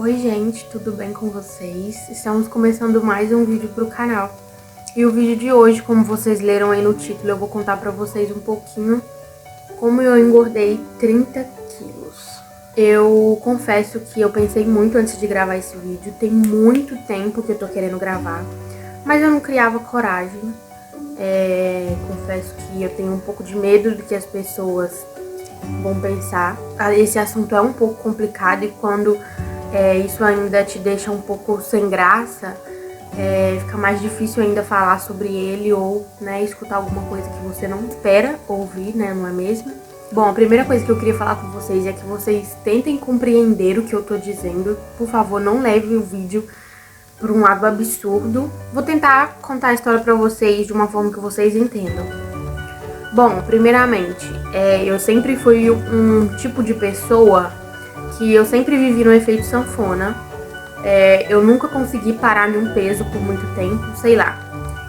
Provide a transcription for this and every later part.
Oi gente, tudo bem com vocês? Estamos começando mais um vídeo pro canal. E o vídeo de hoje, como vocês leram aí no título, eu vou contar pra vocês um pouquinho como eu engordei 30 quilos. Eu confesso que eu pensei muito antes de gravar esse vídeo, tem muito tempo que eu tô querendo gravar, mas eu não criava coragem. Confesso que eu tenho um pouco de medo do que as pessoas vão pensar. Esse assunto é um pouco complicado e quando isso ainda te deixa um pouco sem graça, fica mais difícil ainda falar sobre ele ou, escutar alguma coisa que você não espera ouvir, não é mesmo? Bom, a primeira coisa que eu queria falar com vocês é que vocês tentem compreender o que eu tô dizendo. Por favor, não leve o vídeo por um lado absurdo. Vou tentar contar a história pra vocês de uma forma que vocês entendam. Bom, primeiramente, eu sempre fui um tipo de pessoa que eu sempre vivi no efeito sanfona. Eu nunca consegui parar em um peso por muito tempo, sei lá.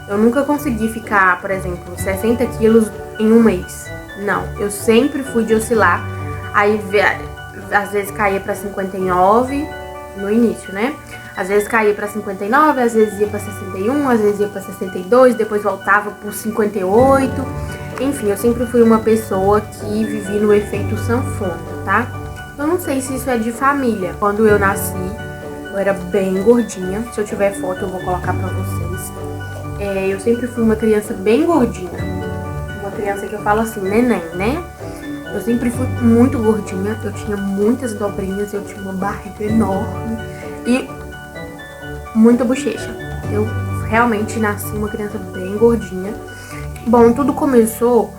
Eu nunca consegui ficar, por exemplo, 60 quilos em um mês. Não, eu sempre fui de oscilar. Aí, às vezes caía pra 59 no início, né? Às vezes caía pra 59, às vezes ia pra 61, às vezes ia pra 62, depois voltava por 58. Enfim, eu sempre fui uma pessoa que vivi no efeito sanfona, tá? Eu não sei se isso é de família. Quando eu nasci, eu era bem gordinha. Se eu tiver foto, eu vou colocar pra vocês. Eu sempre fui uma criança bem gordinha. Uma criança que eu falo assim, neném, né? Eu sempre fui muito gordinha. Eu tinha muitas dobrinhas, eu tinha uma barriga enorme e muita bochecha. Eu realmente nasci uma criança bem gordinha. Bom, tudo começou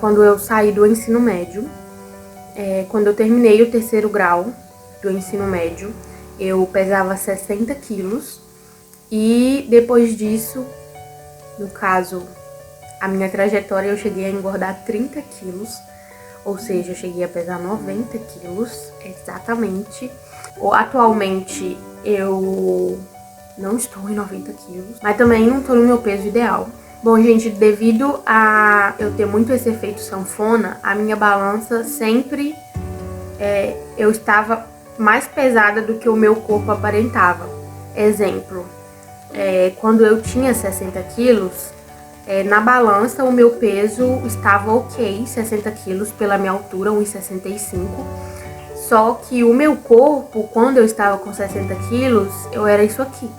quando eu saí do ensino médio. Quando eu terminei o terceiro grau do ensino médio, eu pesava 60 quilos. E depois disso, no caso, a minha trajetória, eu cheguei a engordar 30 quilos. Ou seja, eu cheguei a pesar 90 quilos, exatamente. Atualmente, eu não estou em 90 quilos, mas também não estou no meu peso ideal. Bom, gente, devido a eu ter muito esse efeito sanfona, a minha balança sempre eu estava mais pesada do que o meu corpo aparentava. Exemplo, quando eu tinha 60 quilos, na balança o meu peso estava ok, 60 quilos pela minha altura, 1,65. Só que o meu corpo, quando eu estava com 60 quilos, eu era isso aqui.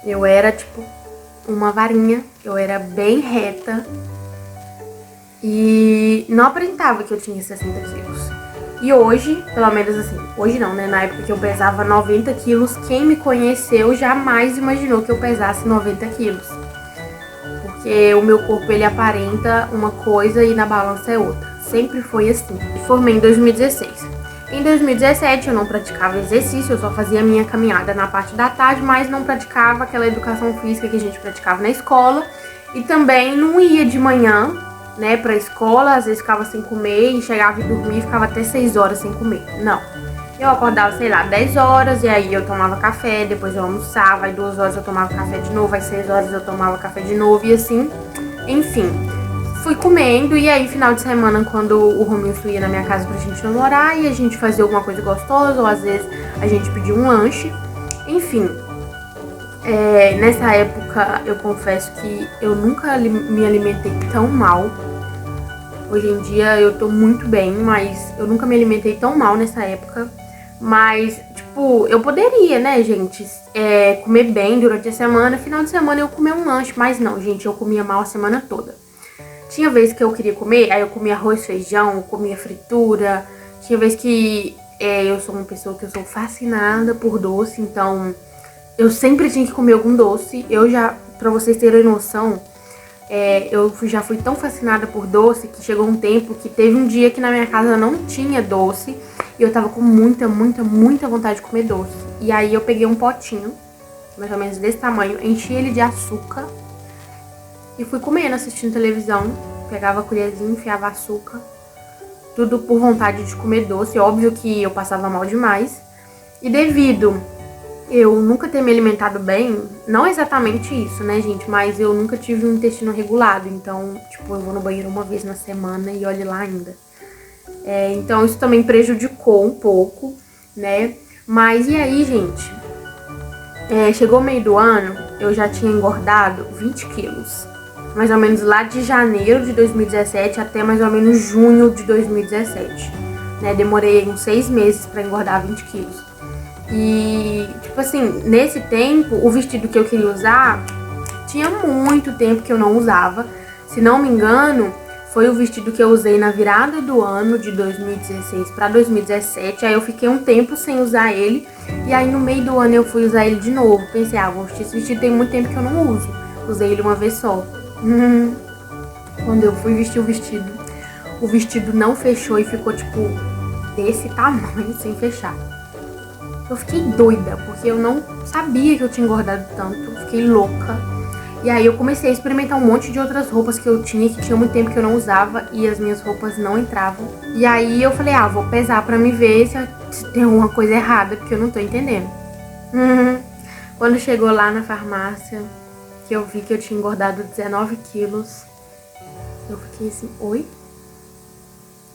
Eu era tipo uma varinha, eu era bem reta e não aparentava que eu tinha 60 quilos. E hoje, pelo menos assim, hoje não, né? Na época que eu pesava 90 quilos, quem me conheceu jamais imaginou que eu pesasse 90 quilos. Porque o meu corpo, ele aparenta uma coisa e na balança é outra. Sempre foi assim. Formei em 2016. Em 2017 eu não praticava exercício, eu só fazia a minha caminhada na parte da tarde, mas não praticava aquela educação física que a gente praticava na escola. E também não ia de manhã, pra escola, às vezes ficava sem comer e chegava e dormia e ficava até 6 horas sem comer. Não. Eu acordava, sei lá, 10 horas e aí eu tomava café, depois eu almoçava, aí 2 horas eu tomava café de novo, aí 6 horas eu tomava café de novo e assim, enfim. Fui comendo e aí final de semana, quando o Romilson ia na minha casa pra gente namorar e a gente fazia alguma coisa gostosa, ou às vezes a gente pedia um lanche, enfim. Nessa época eu confesso que eu nunca me alimentei tão mal. Hoje em dia eu tô muito bem, mas eu nunca me alimentei tão mal nessa época. Mas, tipo, eu poderia, né, gente, comer bem durante a semana. Final de semana eu comia um lanche, mas não, gente, eu comia mal a semana toda. Tinha vez que eu queria comer, aí eu comia arroz, feijão, comia fritura. Tinha vez que eu sou uma pessoa que eu sou fascinada por doce, então eu sempre tinha que comer algum doce. Pra vocês terem noção, eu já fui tão fascinada por doce que chegou um tempo que teve um dia que na minha casa não tinha doce e eu tava com muita, muita, muita vontade de comer doce. E aí eu peguei um potinho, mais ou menos desse tamanho, enchi ele de açúcar e fui comendo, assistindo televisão. Pegava a colherzinha, enfiava açúcar, tudo por vontade de comer doce. Óbvio que eu passava mal demais. E devido eu nunca ter me alimentado bem, não exatamente isso, né, gente? Mas eu nunca tive um intestino regulado. Então, tipo, eu vou no banheiro uma vez na semana e olhe lá ainda. Então, isso também prejudicou um pouco. né? Mas e aí, gente? Chegou o meio do ano, eu já tinha engordado 20 quilos. Mais ou menos lá de janeiro de 2017 até mais ou menos junho de 2017. Né? Demorei uns 6 meses pra engordar 20 quilos. E, tipo assim, nesse tempo, o vestido que eu queria usar, tinha muito tempo que eu não usava. Se não me engano, foi o vestido que eu usei na virada do ano de 2016 para 2017. Aí eu fiquei um tempo sem usar ele. E aí no meio do ano eu fui usar ele de novo. Pensei, vou vestir esse vestido, tem muito tempo que eu não uso. Usei ele uma vez só. Quando eu fui vestir o vestido não fechou e ficou tipo desse tamanho sem fechar. Eu fiquei doida, porque eu não sabia que eu tinha engordado tanto. Fiquei louca. E aí eu comecei a experimentar um monte de outras roupas que eu tinha, que tinha muito tempo que eu não usava e as minhas roupas não entravam. E aí eu falei, vou pesar pra me ver se tem alguma coisa errada, porque eu não tô entendendo. Quando chegou lá na farmácia, que eu vi que eu tinha engordado 19 quilos, eu fiquei assim, oi?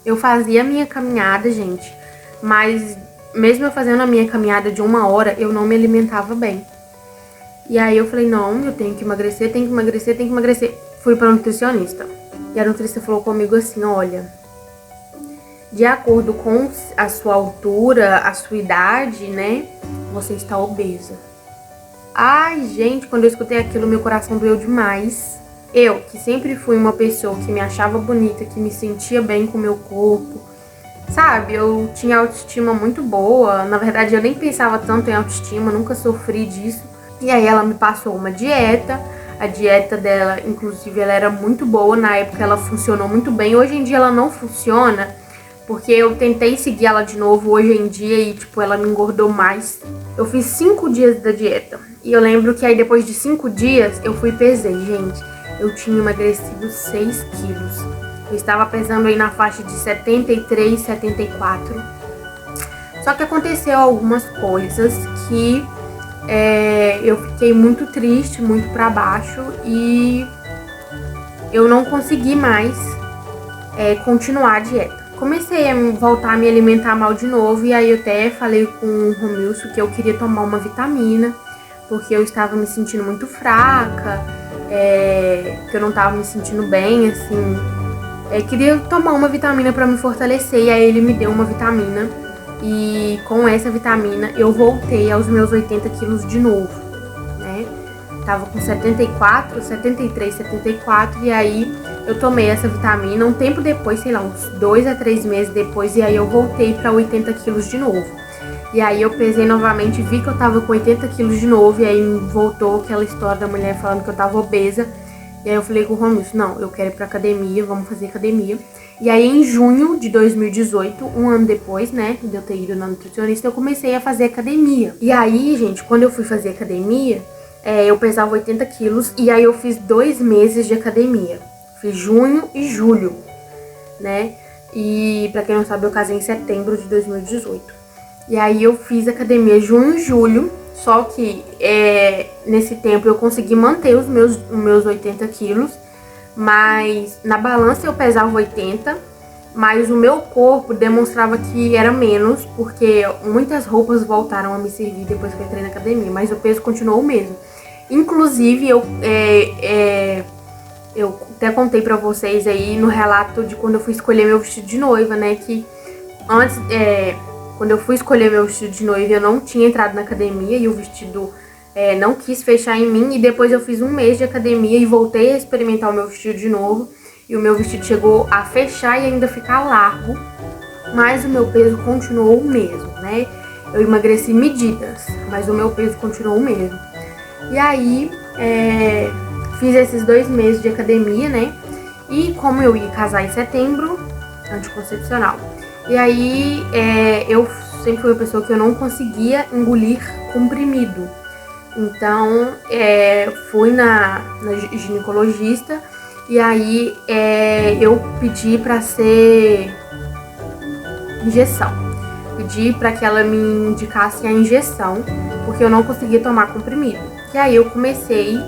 Eu fazia a minha caminhada, gente, mas mesmo eu fazendo a minha caminhada de 1 hora, eu não me alimentava bem. E aí eu falei, não, eu tenho que emagrecer, tenho que emagrecer, tenho que emagrecer. Fui pra nutricionista. E a nutricionista falou comigo assim, olha, de acordo com a sua altura, a sua idade, né, você está obesa. Ai, gente, quando eu escutei aquilo, meu coração doeu demais. Eu, que sempre fui uma pessoa que me achava bonita, que me sentia bem com o meu corpo, sabe? Eu tinha autoestima muito boa. Na verdade, eu nem pensava tanto em autoestima, nunca sofri disso. E aí ela me passou uma dieta. A dieta dela, inclusive, ela era muito boa. Na época ela funcionou muito bem. Hoje em dia ela não funciona, porque eu tentei seguir ela de novo hoje em dia e, tipo, ela me engordou mais. Eu fiz 5 dias da dieta. E eu lembro que aí depois de 5 dias eu fui e pesei, gente. Eu tinha emagrecido 6 quilos. Eu estava pesando aí na faixa de 73, 74. Só que aconteceu algumas coisas que eu fiquei muito triste, muito pra baixo. E eu não consegui mais continuar a dieta. Comecei a voltar a me alimentar mal de novo. E aí eu até falei com o Romilson que eu queria tomar uma vitamina, porque eu estava me sentindo muito fraca, que eu não estava me sentindo bem, assim. Queria tomar uma vitamina para me fortalecer, e aí ele me deu uma vitamina. E com essa vitamina eu voltei aos meus 80 quilos de novo, né? Tava com 74, 73, 74, e aí eu tomei essa vitamina um tempo depois, sei lá, uns 2 a 3 meses depois, e aí eu voltei para 80 quilos de novo. E aí eu pesei novamente, vi que eu tava com 80 quilos de novo, e aí voltou aquela história da mulher falando que eu tava obesa. E aí eu falei com o Romilson, não, eu quero ir pra academia, vamos fazer academia. E aí em junho de 2018, um ano depois, né, de eu ter ido na nutricionista, eu comecei a fazer academia. E aí, gente, quando eu fui fazer academia, eu pesava 80 quilos, e aí eu fiz 2 meses de academia. Fiz junho e julho, né, e pra quem não sabe, eu casei em setembro de 2018. E aí eu fiz academia junho e julho, só que nesse tempo eu consegui manter os meus 80 quilos, mas na balança eu pesava 80, mas o meu corpo demonstrava que era menos, porque muitas roupas voltaram a me servir depois que eu entrei na academia, mas o peso continuou o mesmo. Inclusive, eu até contei pra vocês aí no relato de quando eu fui escolher meu vestido de noiva, né, que antes... Quando eu fui escolher meu vestido de noiva, eu não tinha entrado na academia e o vestido não quis fechar em mim. E depois eu fiz um mês de academia e voltei a experimentar o meu vestido de novo. E o meu vestido chegou a fechar e ainda ficar largo, mas o meu peso continuou o mesmo, né? Eu emagreci medidas, mas o meu peso continuou o mesmo. E aí, fiz esses 2 meses de academia, né? E como eu ia casar em setembro, anticoncepcional. E aí, eu sempre fui uma pessoa que eu não conseguia engolir comprimido. Então, fui na ginecologista e aí eu pedi pra ser injeção. Pedi pra que ela me indicasse a injeção, porque eu não conseguia tomar comprimido. E aí eu comecei,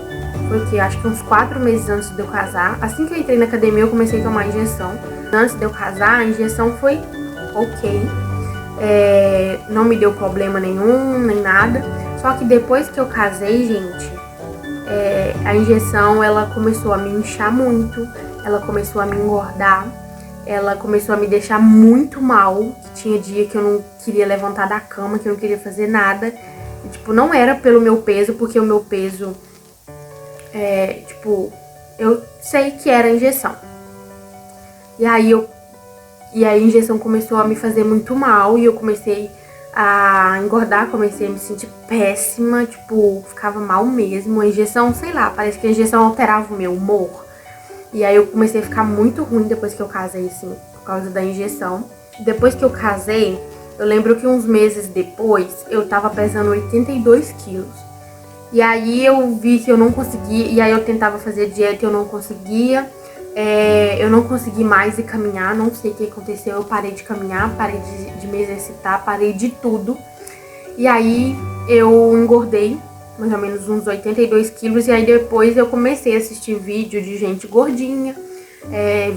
porque acho que uns 4 meses antes de eu casar, assim que eu entrei na academia eu comecei a tomar injeção. Antes de eu casar, a injeção foi ok. não me deu problema nenhum, nem nada. Só que depois que eu casei, gente, a injeção, ela começou a me inchar muito, ela começou a me engordar, ela começou a me deixar muito mal. Tinha dia que eu não queria levantar da cama, que eu não queria fazer nada. E, tipo, não era pelo meu peso, porque o meu peso, tipo, eu sei que era injeção. E aí a injeção começou a me fazer muito mal e eu comecei a engordar, comecei a me sentir péssima, tipo, ficava mal mesmo. A injeção, sei lá, parece que a injeção alterava o meu humor. E aí eu comecei a ficar muito ruim depois que eu casei, assim, por causa da injeção. Depois que eu casei, eu lembro que uns meses depois eu tava pesando 82 quilos. E aí eu vi que eu não conseguia, e aí eu tentava fazer dieta e eu não conseguia. Eu não consegui mais ir caminhar, não sei o que aconteceu, eu parei de caminhar, parei de me exercitar, parei de tudo. E aí eu engordei mais ou menos uns 82 quilos, e aí depois eu comecei a assistir vídeo de gente gordinha,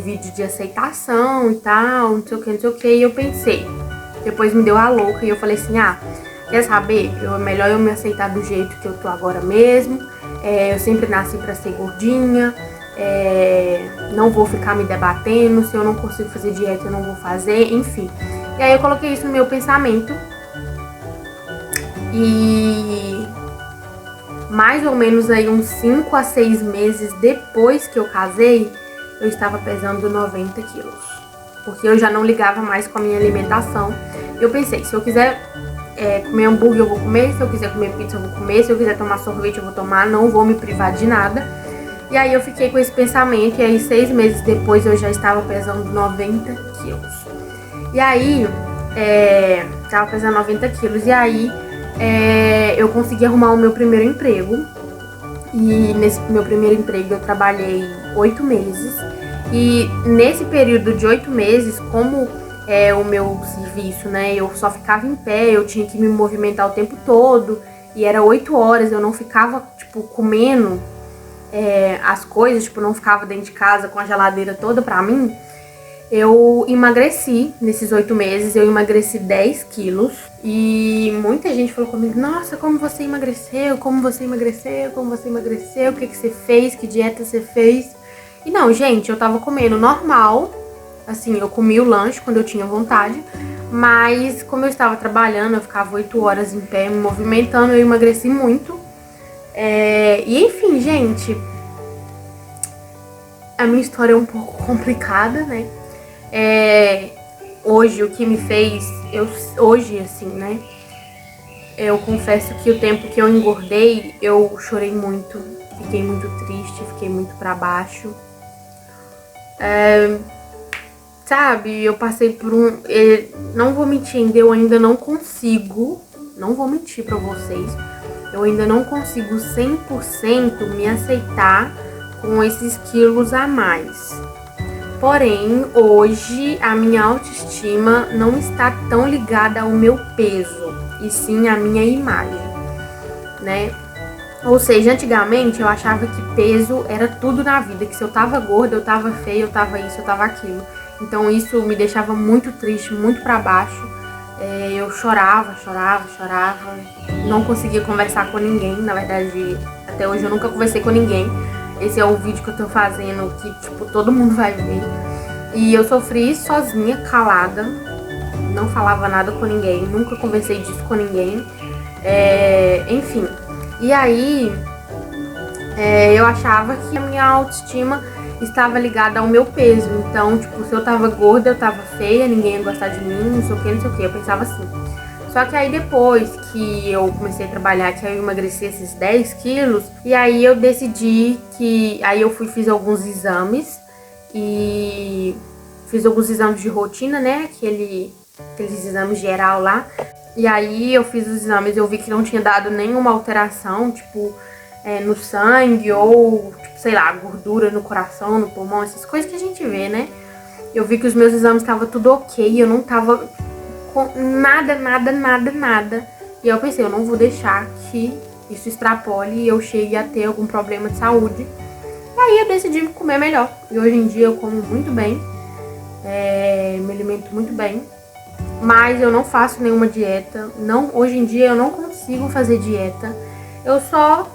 vídeo de aceitação e tal, não sei o que, não sei o que, e eu pensei, depois me deu a louca e eu falei assim, quer saber, é melhor eu me aceitar do jeito que eu tô agora mesmo, eu sempre nasci pra ser gordinha, não vou ficar me debatendo, se eu não consigo fazer dieta eu não vou fazer, enfim. E aí eu coloquei isso no meu pensamento e mais ou menos aí uns 5 a 6 meses depois que eu casei, eu estava pesando 90 quilos. Porque eu já não ligava mais com a minha alimentação. Eu pensei, se eu quiser comer hambúrguer eu vou comer, se eu quiser comer pizza eu vou comer, se eu quiser tomar sorvete eu vou tomar, não vou me privar de nada. E aí eu fiquei com esse pensamento e aí 6 meses depois eu já estava pesando 90 quilos. E aí, tava pesando 90 quilos e aí eu consegui arrumar o meu primeiro emprego. E nesse meu primeiro emprego eu trabalhei 8 meses. E nesse período de 8 meses, como o meu serviço, né, eu só ficava em pé, eu tinha que me movimentar o tempo todo. E era 8 horas, eu não ficava, tipo, comendo as coisas, tipo, não ficava dentro de casa com a geladeira toda pra mim. Eu emagreci nesses 8 meses, eu emagreci 10 quilos. E muita gente falou comigo, nossa, como você emagreceu, como você emagreceu, como você emagreceu, o que você fez, que dieta você fez. E não, gente, eu tava comendo normal, assim, eu comia o lanche quando eu tinha vontade. Mas como eu estava trabalhando, eu ficava 8 horas em pé, me movimentando, eu emagreci muito. E enfim, gente, a minha história é um pouco complicada, né? Hoje, o que me fez, hoje, assim, né, eu confesso que o tempo que eu engordei, eu chorei muito, fiquei muito triste, fiquei muito pra baixo. Sabe, eu passei por não vou mentir, eu ainda não consigo, não vou mentir pra vocês, eu ainda não consigo 100% me aceitar com esses quilos a mais. Porém, hoje a minha autoestima não está tão ligada ao meu peso, e sim à minha imagem, né? Ou seja, antigamente eu achava que peso era tudo na vida, que se eu tava gorda, eu tava feia, eu tava isso, eu tava aquilo. Então isso me deixava muito triste, muito pra baixo. Eu chorava, não conseguia conversar com ninguém, na verdade, até hoje eu nunca conversei com ninguém. Esse é o vídeo que eu tô fazendo, que tipo, todo mundo vai ver. E eu sofri sozinha, calada, não falava nada com ninguém, nunca conversei disso com ninguém. Enfim, e aí eu achava que a minha autoestima estava ligada ao meu peso. Então, tipo, se eu tava gorda, eu tava feia, ninguém ia gostar de mim, não sei o que, não sei o que. Eu pensava assim. Só que aí depois que eu comecei a trabalhar, que eu emagreci esses 10 quilos, e aí eu decidi que... Aí eu fiz alguns exames, e fiz alguns exames de rotina, né? Aqueles exames geral lá. E aí eu fiz os exames, eu vi que não tinha dado nenhuma alteração, tipo, no sangue ou, tipo, sei lá, gordura no coração, no pulmão, essas coisas que a gente vê, né? Eu vi que os meus exames estavam tudo ok, eu não tava com nada. E eu pensei, eu não vou deixar que isso extrapole e eu chegue a ter algum problema de saúde. E aí eu decidi comer melhor. E hoje em dia eu como muito bem, me alimento muito bem. mas eu não faço nenhuma dieta. Não, hoje em dia eu não consigo fazer dieta. Eu só,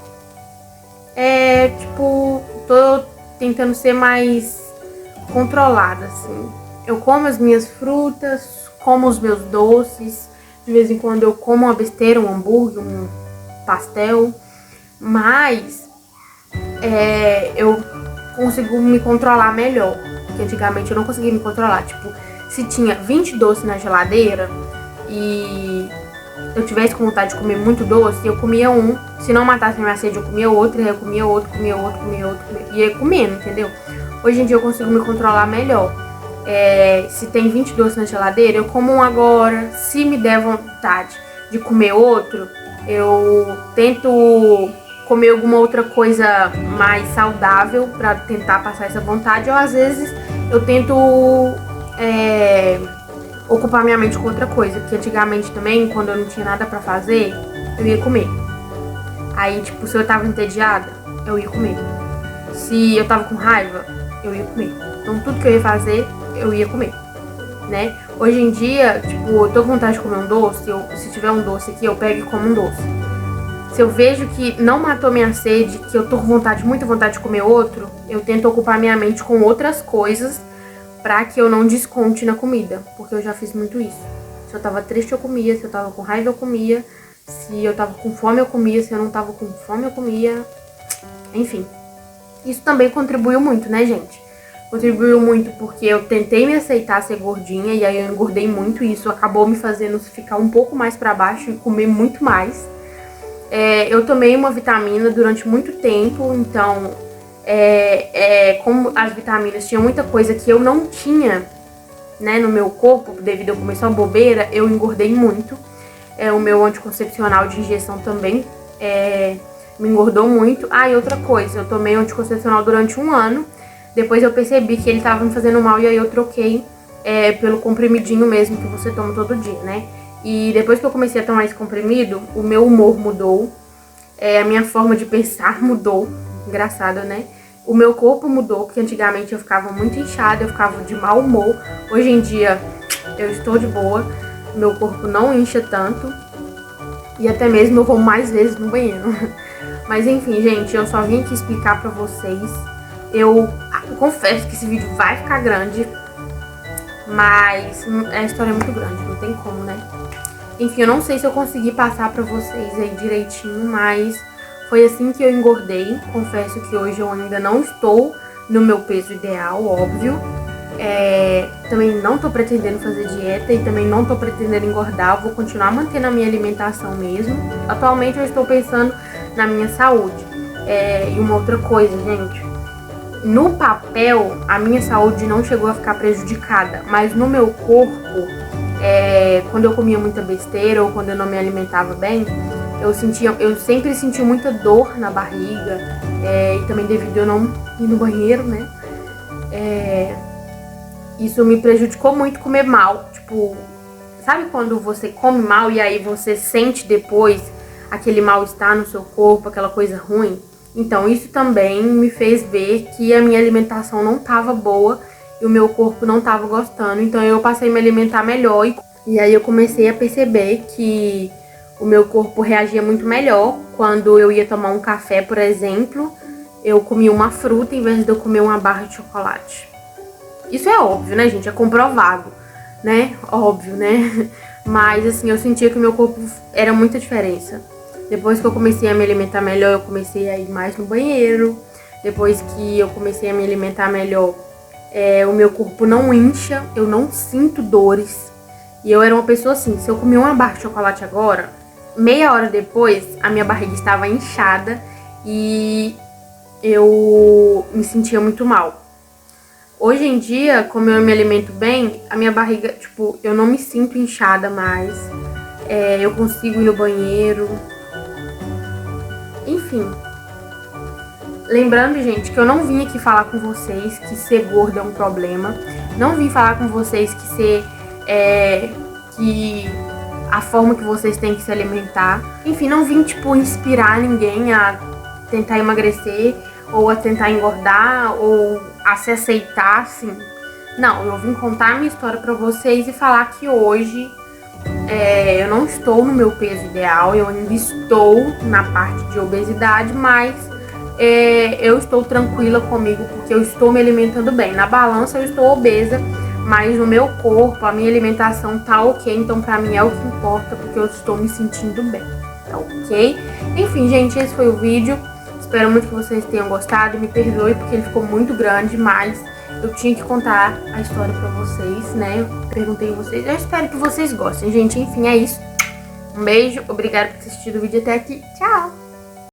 tipo, tô tentando ser mais controlada, assim. Eu como as minhas frutas, como os meus doces. De vez em quando eu como uma besteira, um hambúrguer, um pastel. Mas eu consigo me controlar melhor. Porque antigamente eu não conseguia me controlar. Tipo, se tinha 20 doces na geladeira e eu tivesse com vontade de comer muito doce, eu comia um. Se não matasse a minha sede, eu comia outro, aí eu comia outro, comia outro, comia outro, e ia comendo, entendeu? Hoje em dia eu consigo me controlar melhor. Se tem 20 doces na geladeira, eu como um agora. Se me der vontade de comer outro, eu tento comer alguma outra coisa mais saudável pra tentar passar essa vontade. Ou às vezes eu tento ocupar minha mente com outra coisa. Porque antigamente também, quando eu não tinha nada pra fazer, eu ia comer. Aí, tipo, se eu tava entediada, eu ia comer. Se eu tava com raiva, eu ia comer. Então tudo que eu ia fazer, eu ia comer, né? Hoje em dia, tipo, eu tô com vontade de comer um doce, se tiver um doce aqui, eu pego e como um doce. Se eu vejo que não matou minha sede, que eu tô com vontade, muita vontade de comer outro, eu tento ocupar minha mente com outras coisas pra que eu não desconte na comida, porque eu já fiz muito isso. Se eu tava triste, eu comia, se eu tava com raiva, eu comia, se eu tava com fome, eu comia, se eu não tava com fome, eu comia, enfim. Isso também contribuiu muito, né, gente? Contribuiu muito porque eu tentei me aceitar ser gordinha e aí eu engordei muito e isso acabou me fazendo ficar um pouco mais pra baixo e comer muito mais. Eu tomei uma vitamina durante muito tempo, então como as vitaminas tinham muita coisa que eu não tinha, né, no meu corpo, devido a eu comer só bobeira, eu engordei muito. O meu anticoncepcional de injeção também me engordou muito. Ah, e outra coisa, eu tomei anticoncepcional durante 1 ano. Depois eu percebi que ele tava me fazendo mal e aí eu troquei pelo comprimidinho mesmo que você toma todo dia, né? E depois que eu comecei a tomar esse comprimido, o meu humor mudou, a minha forma de pensar mudou, engraçado, né? O meu corpo mudou, porque antigamente eu ficava muito inchada, eu ficava de mau humor. Hoje em dia eu estou de boa, meu corpo não incha tanto e até mesmo eu vou mais vezes no banheiro. Mas enfim, gente, eu só vim aqui explicar pra vocês. Eu confesso que esse vídeo vai ficar grande, mas a história é muito grande, não tem como, né? Enfim, eu não sei se eu consegui passar pra vocês aí direitinho, mas foi assim que eu engordei. Confesso que hoje eu ainda não estou no meu peso ideal, óbvio. Também não tô pretendendo fazer dieta e também não tô pretendendo engordar. Eu vou continuar mantendo a minha alimentação mesmo. Atualmente eu estou pensando na minha saúde. E uma outra coisa, gente. No papel, a minha saúde não chegou a ficar prejudicada, mas no meu corpo, quando eu comia muita besteira ou quando eu não me alimentava bem, eu sempre senti muita dor na barriga, e também devido a eu não ir no banheiro, né? Isso me prejudicou muito comer mal. Tipo, sabe quando você come mal e aí você sente depois aquele mal-estar no seu corpo, aquela coisa ruim? Então, isso também me fez ver que a minha alimentação não estava boa e o meu corpo não estava gostando. Então, eu passei a me alimentar melhor e aí eu comecei a perceber que o meu corpo reagia muito melhor. Quando eu ia tomar um café, por exemplo, eu comia uma fruta em vez de eu comer uma barra de chocolate. Isso é óbvio, né, gente? É comprovado, né? Óbvio, né? Mas, assim, eu sentia que o meu corpo era muita diferença. Depois que eu comecei a me alimentar melhor, eu comecei a ir mais no banheiro. Depois que eu comecei a me alimentar melhor, o meu corpo não incha, eu não sinto dores. E eu era uma pessoa assim, se eu comer uma barra de chocolate agora, meia hora depois, a minha barriga estava inchada e eu me sentia muito mal. Hoje em dia, como eu me alimento bem, a minha barriga, tipo, eu não me sinto inchada mais. Eu consigo ir no banheiro. Enfim. Lembrando, gente, que eu não vim aqui falar com vocês que ser gordo é um problema. Não vim falar com vocês que que a forma que vocês têm que se alimentar. Enfim, não vim, tipo, inspirar ninguém a tentar emagrecer ou a tentar engordar ou a se aceitar, assim. Não, eu vim contar a minha história pra vocês e falar que hoje Eu não estou no meu peso ideal, eu ainda estou na parte de obesidade, mas eu estou tranquila comigo porque eu estou me alimentando bem. Na balança eu estou obesa, mas no meu corpo, a minha alimentação tá ok, então pra mim é o que importa, porque eu estou me sentindo bem, tá ok? Enfim, gente, esse foi o vídeo. Espero muito que vocês tenham gostado. Me perdoe porque ele ficou muito grande, mas eu tinha que contar a história pra vocês, né? Eu perguntei a vocês. Eu espero que vocês gostem, gente. Enfim, é isso. Um beijo. Obrigada por ter assistido o vídeo até aqui. Tchau!